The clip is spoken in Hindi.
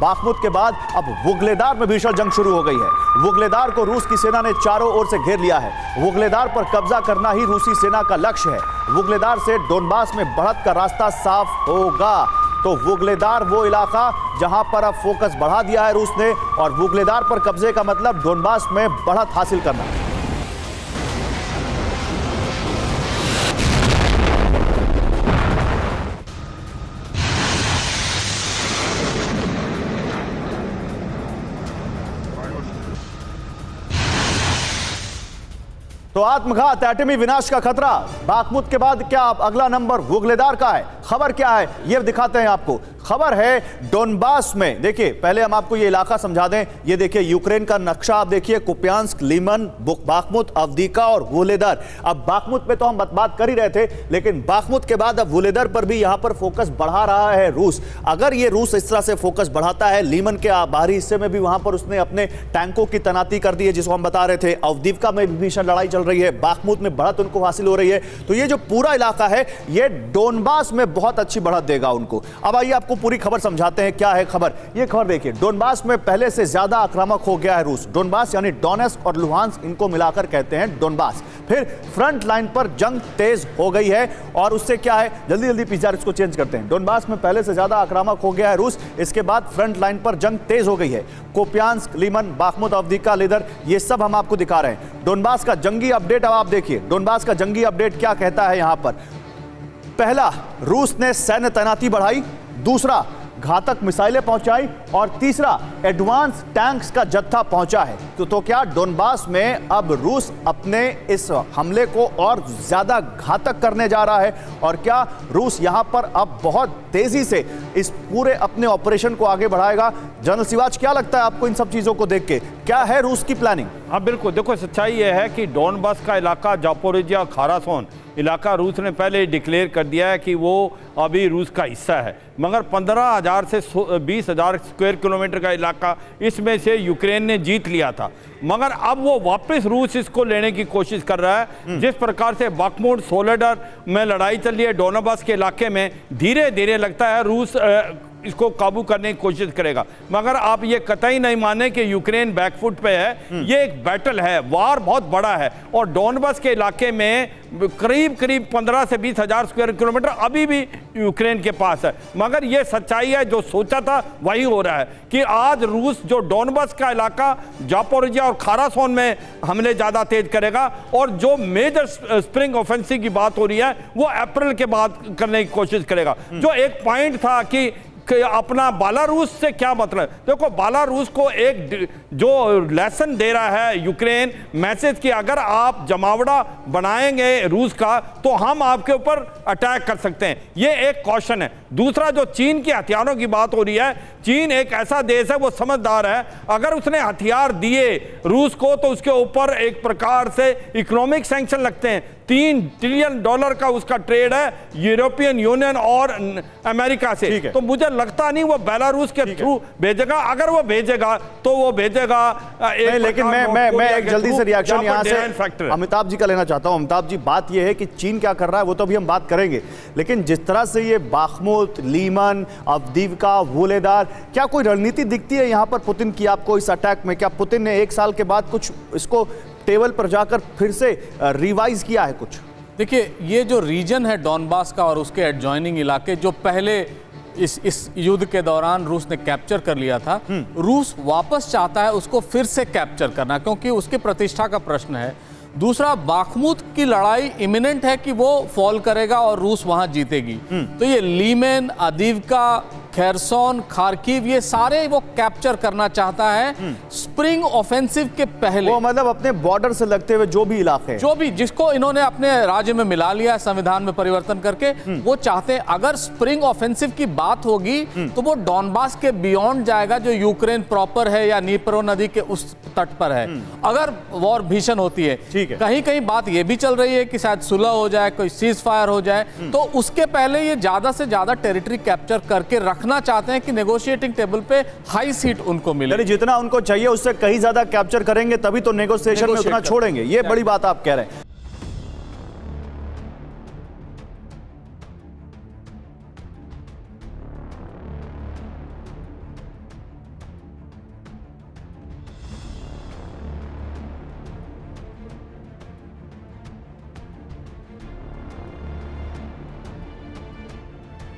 बाखमुत के बाद अब वुगलेदार में भीषण जंग शुरू हो गई है। वुगलेदार को रूस की सेना ने चारों ओर से घेर लिया है। वुगलेदार पर कब्जा करना ही रूसी सेना का लक्ष्य है। वुगलेदार से डोनबास में बढ़त का रास्ता साफ होगा। तो वुगलेदार वो इलाका जहां पर अब फोकस बढ़ा दिया है रूस ने, और वुगलेदार पर कब्जे का मतलब डोनबास में बढ़त हासिल करना। तो आत्मघात, एटमी विनाश का खतरा। बाखमुत के बाद क्या अब अगला नंबर वुगलेदार का है? खबर क्या है ये दिखाते हैं आपको। खबर है डोनबास में। देखिए, पहले हम आपको ये इलाका समझा दें। ये देखिए यूक्रेन का नक्शा, आप देखिए कुपियांस्क, लीमन, बाखमुत, अवदीका और वुगलेदार। अब बाखमुत पे तो हम बात कर ही रहे थे, लेकिन बाखमुत के बाद अब वुगलेदार पर भी यहां पर फोकस बढ़ा रहा है रूस। अगर ये रूस इस तरह से फोकस बढ़ाता है, लीमन के बाहरी हिस्से में भी वहां पर उसने अपने टैंकों की तैनाती कर दी है, जिसको हम बता रहे थे। अवदीका में भीषण लड़ाई चल रही है, बाखमुत में बढ़त उनको हासिल हो रही है। तो ये जो पूरा इलाका है, ये डोनबास में बहुत अच्छी बढ़त देगा उनको। अब आइए आपको पूरी खबर समझाते हैं। क्या है खबर? ये खबर देखिए, डोनबास में पहले से ज्यादा आक्रामक हो गया है रूस। डोनबास यानी डोनेस्क और लुहांस्क, इनको मिलाकर कहते हैं डोनबास। फिर फ्रंट लाइन पर जंग तेज हो गई है, और उससे क्या है, जल्दी जल्दी पीछे इसको चेंज करते हैं। डोनबास में पहले से ज्यादा आक्रामक हो गया है रूस। इसके बाद फ्रंट लाइन पर जंग तेज हो गई है। कुपियांस्क, लीमन, बाखमुत, अवदीका, लीदर, ये सब हम आपको दिखा रहे हैं। डोनबास का जंगी अपडेट अब आप देखिए। डोनबास का जंगी अपडेट क्या कहता है यहां पर? पहला, रूस ने सैन्य तैनाती बढ़ाई। दूसरा, घातक मिसाइलें पहुंचाई। और तीसरा, एडवांस टैंक्स का जत्था पहुंचा है। तो क्या डोनबास में अब रूस अपने इस हमले को और ज्यादा घातक करने जा रहा है? और क्या रूस यहां पर अब बहुत तेजी से इस पूरे अपने ऑपरेशन को आगे बढ़ाएगा? जनरल सिवाच, क्या लगता है आपको इन सब चीजों को देख के? क्या है रूस की प्लानिंग? हाँ बिल्कुल, देखो सच्चाई यह है कि डोनबास का इलाका, जापोरिजिया, खारासोन इलाका रूस ने पहले ही डिक्लेयर कर दिया है कि वो अभी रूस का हिस्सा है। मगर 15,000 से 20,000 स्क्वायर किलोमीटर का इलाका, इसमें से यूक्रेन ने जीत लिया था। मगर अब वो वापस रूस इसको लेने की कोशिश कर रहा है। जिस प्रकार से बाखमुत, सोलेडर में लड़ाई चल रही है, डोनबास के इलाके में धीरे धीरे लगता है रूस इसको काबू करने की कोशिश करेगा। मगर आप ये कतई नहीं माने कि यूक्रेन बैकफुट पे है। ये एक बैटल है, वार बहुत बड़ा है, और डोनबास के इलाके में करीब 15 से 20,000 स्क्वायर किलोमीटर अभी भी यूक्रेन के पास है। मगर ये सच्चाई है, जो सोचा था वही हो रहा है कि आज रूस जो डोनबास का इलाका, जापोरिजिया और खारासोन में हमले ज्यादा तेज करेगा, और जो मेजर स्प्रिंग ऑफेंसिव की बात हो रही है वो अप्रैल के बाद करने की कोशिश करेगा। जो एक पॉइंट था कि अपना बालारूस से क्या मतलब, देखो बालारूस को एक जो लेसन दे रहा है यूक्रेन, मैसेज कि अगर आप जमावड़ा बनाएंगे रूस का तो हम आपके ऊपर अटैक कर सकते हैं, ये एक कॉशन है। दूसरा, जो चीन के हथियारों की बात हो रही है, चीन एक ऐसा देश है, वो समझदार है। अगर उसने हथियार दिए रूस को तो उसके ऊपर एक प्रकार से इकोनॉमिक सैंक्शन लगते हैं। $3 ट्रिलियन का उसका ट्रेड है यूरोपियन यूनियन और अमेरिका से। तो मुझे लगता नहीं वो बेलारूस के थ्रू भेजेगा। अगर वो भेजेगा तो वो भेजेगा लेकिन मैं एक जल्दी से रिएक्शन यहां से अमिताभ जी का लेना चाहता हूं। अमिताभ जी, बात ये है कि चीन क्या कर रहा है वो तो अभी हम बात करेंगे, लेकिन जिस तरह से ये बाखमुत, लीमन, अवदीका, वुगलेदार, क्या कोई रणनीति दिखती है यहां पर पुतिन की आपको इस अटैक में? क्या पुतिन ने 1 साल के बाद कुछ इसको टेबल पर जाकर फिर से रिवाइज किया है कुछ? देखिए, ये जो रीजन है डोनबास का और उसके एडजॉइनिंग इलाके, जो पहले इस युद्ध के दौरान रूस ने कैप्चर कर लिया था, रूस वापस चाहता है उसको फिर से कैप्चर करना, क्योंकि उसकी प्रतिष्ठा का प्रश्न है। दूसरा, बाखमुत की लड़ाई इमिनेंट है कि वो फॉल करेगा और रूस वहां जीतेगी। तो ये लीमेन, अदीवका, खेरसोन, खार्किव, ये सारे वो कैप्चर करना चाहता है स्प्रिंग ऑफेंसिव के पहले। वो मतलब अपने बॉर्डर से लगते हुए जो भी इलाके, जो भी जिसको इन्होंने अपने राज्य में मिला लिया है संविधान में परिवर्तन करके, वो चाहते हैं अगर स्प्रिंग ऑफेंसिव की बात होगी तो वो डोनबास के बियॉन्ड जाएगा, जो यूक्रेन प्रॉपर है या नीप्रो नदी के उस तट पर है। अगर वॉर भीषण होती है, कहीं कहीं बात ये भी चल रही है कि शायद सुलह हो जाए, कोई सीज फायर हो जाए, तो उसके पहले ये ज्यादा से ज्यादा टेरिटरी कैप्चर करके रखना चाहते हैं कि नेगोशिएटिंग टेबल पे हाई सीट उनको मिले। जितना उनको चाहिए उससे कहीं ज्यादा कैप्चर करेंगे तभी तो नेगोशिएशन में उतना छोड़ेंगे। ये बड़ी बात आप कह रहे हैं।